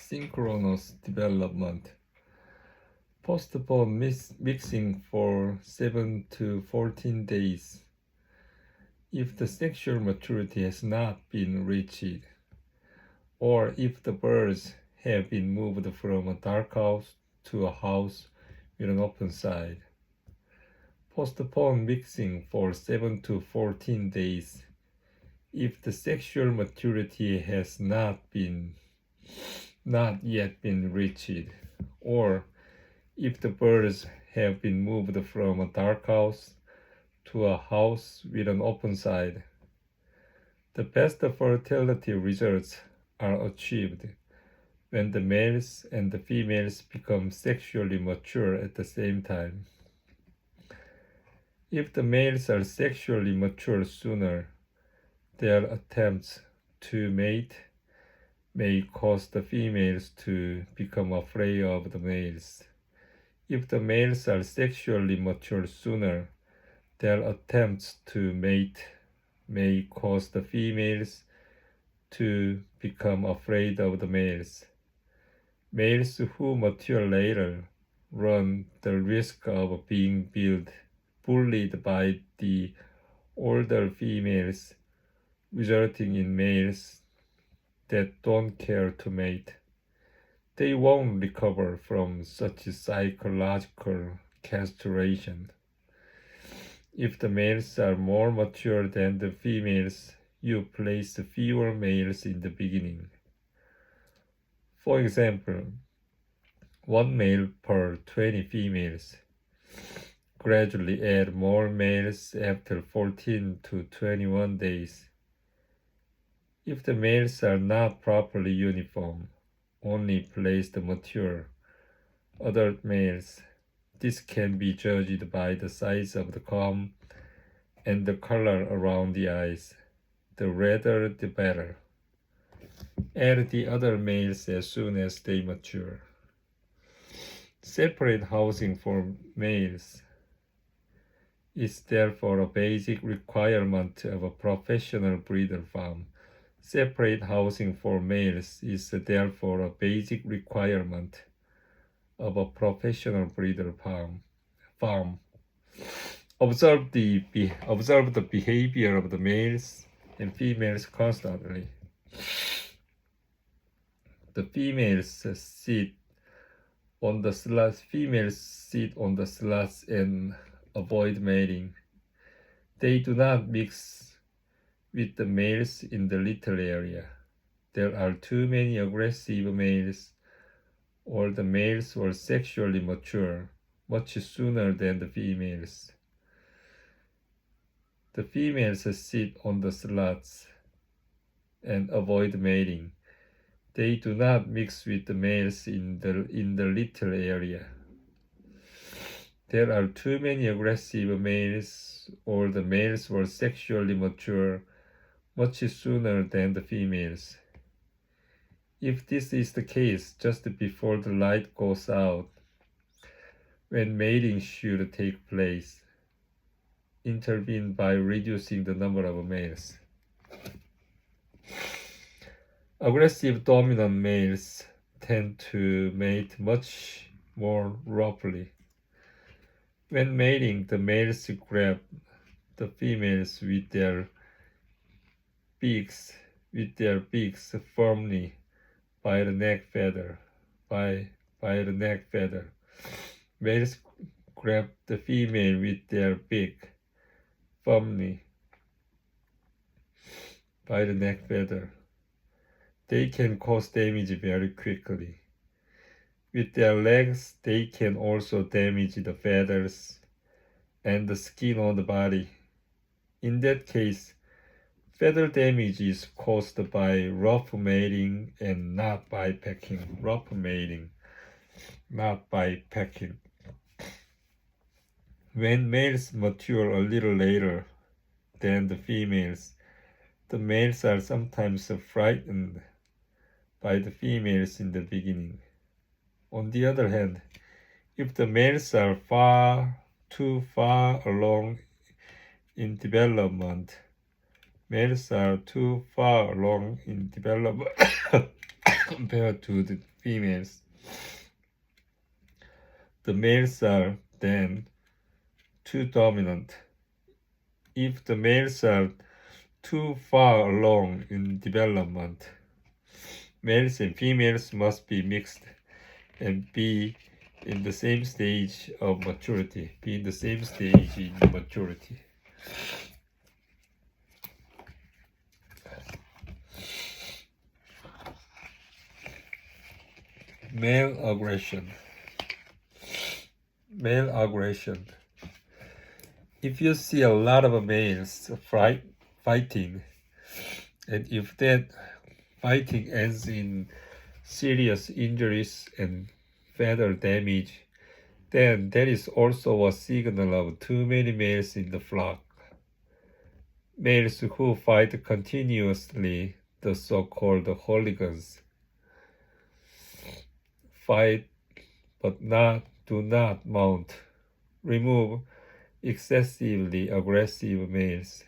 synchronous development. Postpone mixing for 7 to 14 days. If the sexual maturity has not been reached, or if the birds have been moved from a dark house to a house with an open side. Postpone mixing for 7 to 14 days. If the sexual maturity has not yet been reached, or if the birds have been moved from a dark house to a house with an open side. The best fertility results are achieved when the males and the females become sexually mature at the same time. If the males are sexually mature sooner, their attempts to mate may cause the females to become afraid of the males. If the males are sexually mature sooner, their attempts to mate may cause the females to become afraid of the males. Males who mature later run the risk of being bullied by the older females, resulting in males that don't care to mate. They won't recover from such psychological castration. If the males are more mature than the females, you place fewer males in the beginning. For example, 1 male per 20 females. Gradually add more males after 14 to 21 days. If the males are not properly uniform, only place the mature adult males. This can be judged by the size of the comb and the color around the eyes. The redder the better. Add the other males as soon as they mature. Separate housing for males is therefore a basic requirement of a professional breeder farm. Separate housing for males is therefore a basic requirement of a professional breeder farm. Observe the behavior of the males and females constantly. The females sit on the slats and avoid mating. They do not mix with the males in the little area. There are too many aggressive males, or the males were sexually mature much sooner than the females. The females sit on the slats and avoid mating. They do not mix with the males in the little area. There are too many aggressive males, or the males were sexually mature much sooner than the females. If this is the case just before the light goes out, when mating should take place, intervene by reducing the number of males. Aggressive dominant males tend to mate much more roughly. When mating, the males grab the females with their beaks firmly by the neck feather. Males grab the female with their beak firmly by the neck feather. They can cause damage very quickly. With their legs, they can also damage the feathers and the skin on the body. In that case, feather damage is caused by rough mating and not by pecking. Rough mating, not by pecking. When males mature a little later than the females, the males are sometimes frightened by the females in the beginning. On the other hand, if the males are too far along in development, Males are too far along in development compared to the females. The males are then too dominant. If the males are too far along in development, males and females must be mixed and be in the same stage of maturity. Male aggression. If you see a lot of males fighting, and if that fighting ends in serious injuries and feather damage, then that is also a signal of too many males in the flock. Males who fight continuously, the so-called hooligans, fight but do not mount. Remove excessively aggressive males.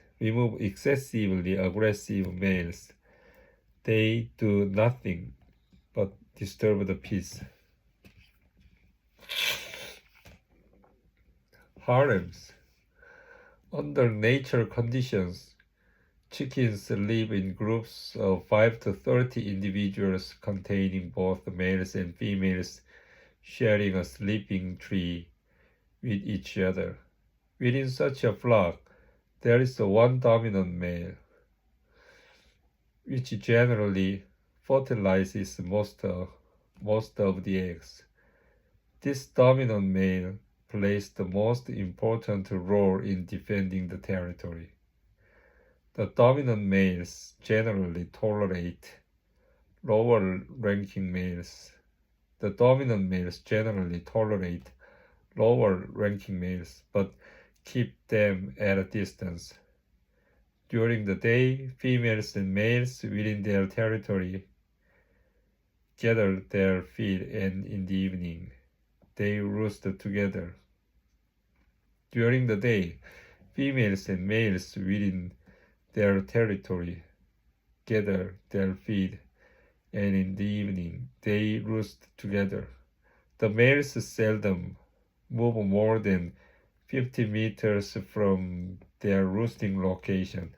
They do nothing but disturb the peace. Harems. Under nature conditions, chickens live in groups of 5 to 30 individuals containing both males and females sharing a sleeping tree with each other. Within such a flock, there is one dominant male, which generally fertilizes most of the eggs. This dominant male plays the most important role in defending the territory. The dominant males generally tolerate lower-ranking males. But keep them at a distance. During the day, females and males within their territory gather their feed, and in the evening, they roost together. During the day, females and males within their territory gather their feed, and in the evening, they roost together. The males seldom move more than 50 meters from their roosting location.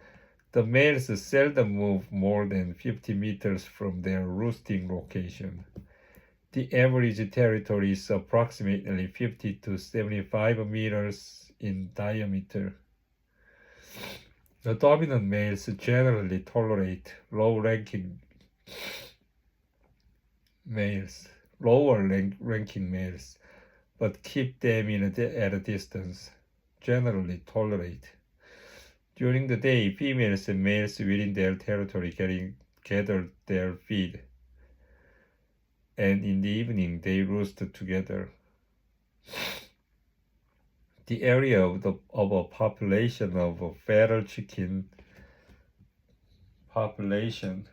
The males seldom move more than 50 meters from their roosting location. The average territory is approximately 50 to 75 meters in diameter. The dominant males generally tolerate lower-ranking males, but keep them at a distance. Generally tolerate. During the day, females and males within their territory gather their feed, and in the evening they roost together. The area of a population of a feral chicken population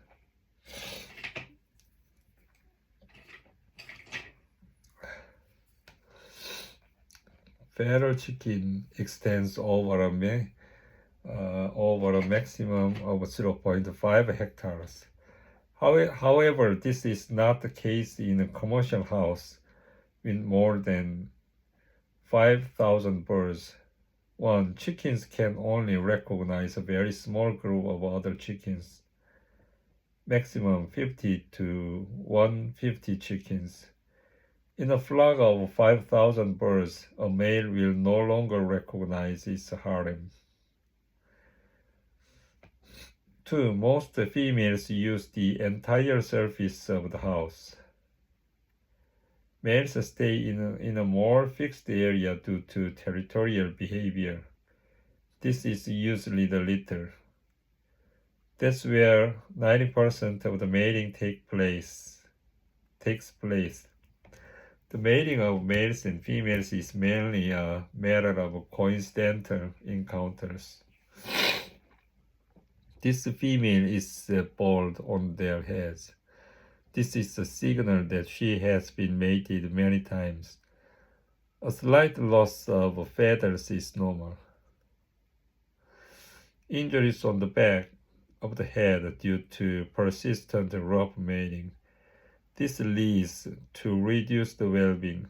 feral chicken extends over a maximum of 0.5 hectares. However, this is not the case in a commercial house with more than 5,000 birds. Chickens can only recognize a very small group of other chickens, maximum 50 to 150 chickens. In a flock of 5,000 birds, a male will no longer recognize its harem. 2. Most females use the entire surface of the house. Males stay in a more fixed area due to territorial behavior. This is usually the litter. That's where 90% of the mating takes place. The mating of males and females is mainly a matter of coincidental encounters. This female is bald on their heads. This is a signal that she has been mated many times. A slight loss of feathers is normal. Injuries on the back of the head due to persistent rough mating. This leads to reduced well-being,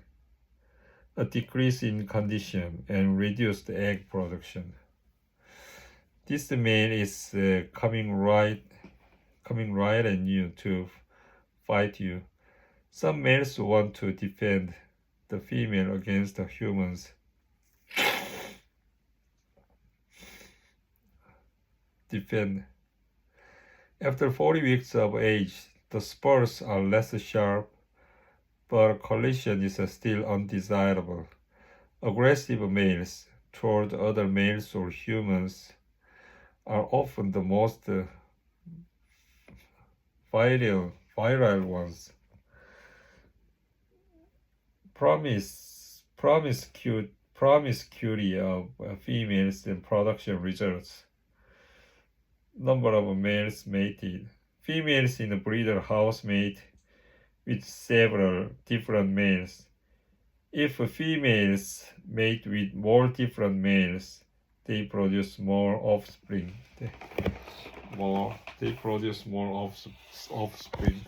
a decrease in condition, and reduced egg production. This male is coming right at you to fight you. Some males want to defend the female against the humans. After 40 weeks of age, the spurs are less sharp, but collision is still undesirable. Aggressive males toward other males or humans are often the most virile ones. Promiscuity of females and production results. Number of males mated. Females in a breeder house mate with several different males. If females mate with more different males, they produce more offspring. They produce more offspring.